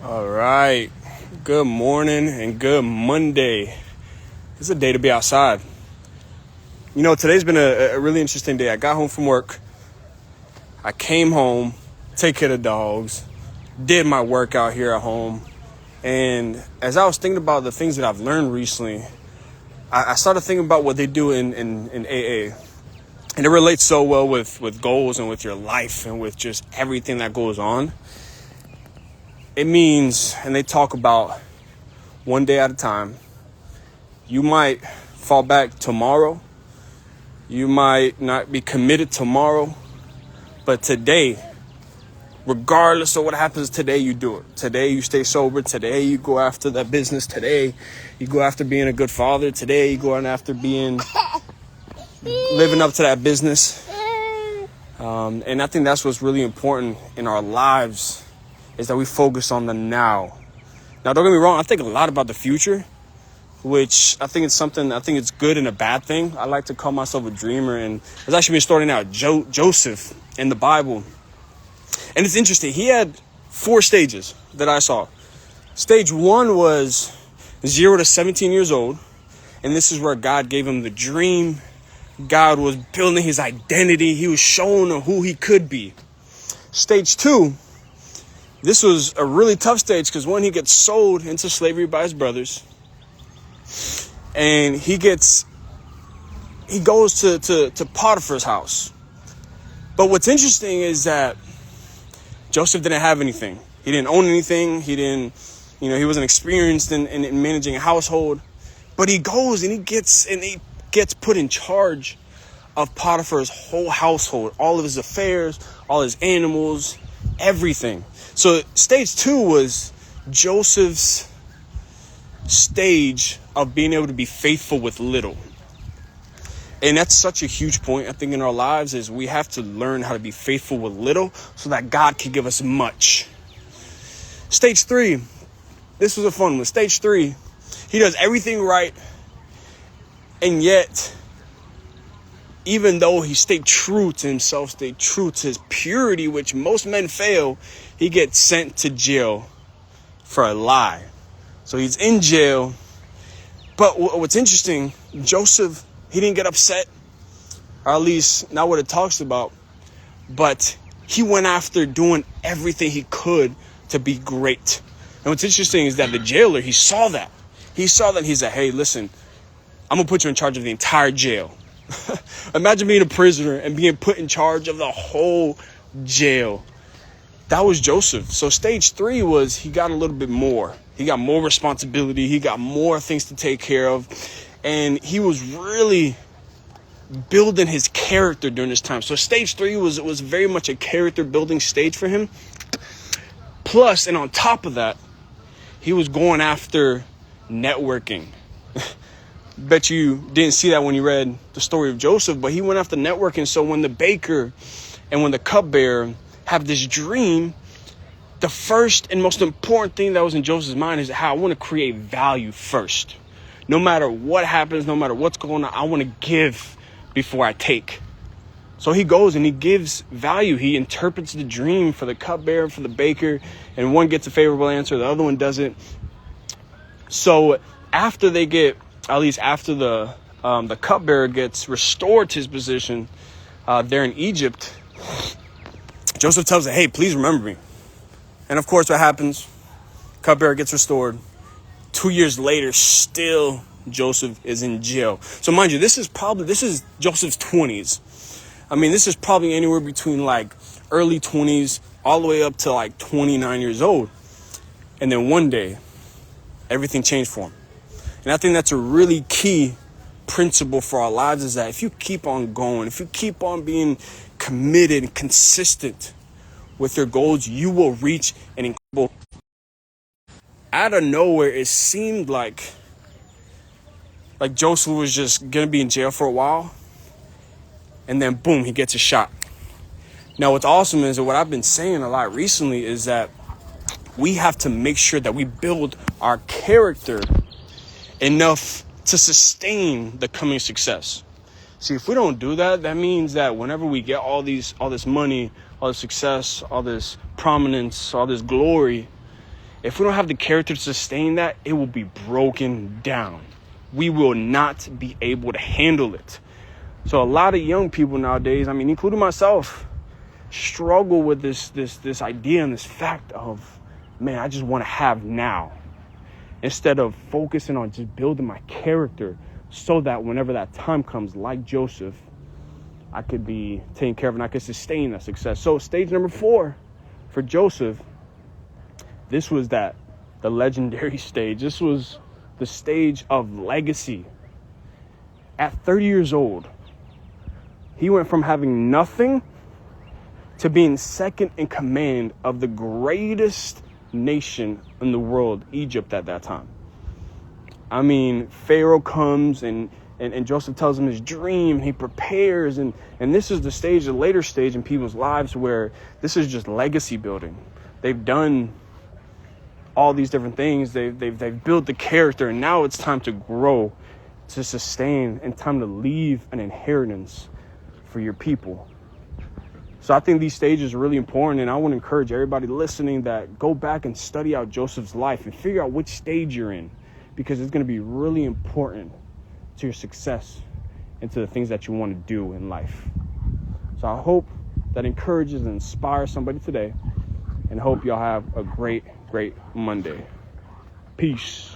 All right. Good morning and good Monday. It's a day to be outside. You know, today's been a really interesting day. I got home from work. I came home, take care of the dogs, did my workout here at home. And as I was thinking about the things that I've learned recently, I started thinking about what they do in AA. And it relates so well with goals and with your life and with just everything that goes on. It means, and they talk about one day at a time. You might fall back tomorrow. You might not be committed tomorrow. But today, regardless of what happens today, you do it. Today, you stay sober. Today, you go after that business. Today, you go after being a good father. Today, you go after living up to that business. And I think that's what's really important in our lives, is that we focus on the now. Now, don't get me wrong. I think a lot about the future, which I think it's good and a bad thing. I like to call myself a dreamer. And there's actually been starting out Joseph in the Bible. And it's interesting. He had 4 stages that I saw. Stage 1 was 0 to 17 years old. And this is where God gave him the dream. God was building his identity. He was showing him who he could be. Stage 2. This was a really tough stage because when he gets sold into slavery by his brothers, and he goes to Potiphar's house. But what's interesting is that Joseph didn't have anything. He didn't own anything. He wasn't experienced in managing a household. But he goes and he gets put in charge of Potiphar's whole household, all of his affairs, all his animals, everything. So stage 2 was Joseph's stage of being able to be faithful with little. And that's such a huge point, I think, in our lives, is we have to learn how to be faithful with little so that God can give us much. Stage 3, this was a fun one. Stage 3, he does everything right. And yet, even though he stayed true to himself, stayed true to his purity, which most men fail, he gets sent to jail for a lie. So he's in jail. But what's interesting, Joseph, he didn't get upset, or at least not what it talks about. But he went after doing everything he could to be great. And what's interesting is that the jailer, he saw that. He said, hey, listen, I'm going to put you in charge of the entire jail. Imagine being a prisoner and being put in charge of the whole jail. That was Joseph. So stage 3 was he got a little bit more. He got more responsibility. He got more things to take care of. And he was really building his character during this time. So stage 3 was very much a character building stage for him. Plus, and on top of that, he was going after networking. Bet you didn't see that when you read the story of Joseph, but he went after networking. So when the baker and when the cupbearer have this dream, the first and most important thing that was in Joseph's mind is how I want to create value first. No matter what happens, no matter what's going on, I want to give before I take. So he goes and he gives value. He interprets the dream for the cupbearer, for the baker, and one gets a favorable answer, the other one doesn't. So after they get, at least after the cupbearer gets restored to his position there in Egypt, Joseph tells him, hey, please remember me. And of course, what happens? Cupbearer gets restored. 2 years later, still Joseph is in jail. So mind you, this is Joseph's 20s. I mean, this is probably anywhere between like early 20s all the way up to like 29 years old. And then one day, everything changed for him. And I think that's a really key principle for our lives, is that if you keep on going, if you keep on being committed and consistent with your goals, you will reach an incredible. Out of nowhere, it seemed like Joseph was just going to be in jail for a while. And then boom, he gets a shot. Now, what's awesome is that what I've been saying a lot recently is that we have to make sure that we build our character enough to sustain the coming success. See, if we don't do that, that means that whenever we get all this money, all this success, all this prominence, all this glory, If we don't have the character to sustain that, it will be broken down. We will not be able to handle it. So a lot of young people nowadays, I mean, including myself, struggle with this idea and this fact of, man, I just want to have now, instead of focusing on just building my character so that whenever that time comes, like Joseph, I could be taken care of and I could sustain that success. So stage number 4 for Joseph, this was the legendary stage. This was the stage of legacy. At 30 years old, he went from having nothing to being second in command of the greatest nation in the world, Egypt, at that time. I mean, Pharaoh comes and Joseph tells him his dream. He prepares, and this is the later stage in people's lives where this is just legacy building. They've done all these different things. They've built the character, and now it's time to grow, to sustain, and time to leave an inheritance for your people. So I think these stages are really important, and I want to encourage everybody listening that go back and study out Joseph's life and figure out which stage you're in, because it's going to be really important to your success and to the things that you want to do in life. So I hope that encourages and inspires somebody today, and hope y'all have a great Monday. Peace.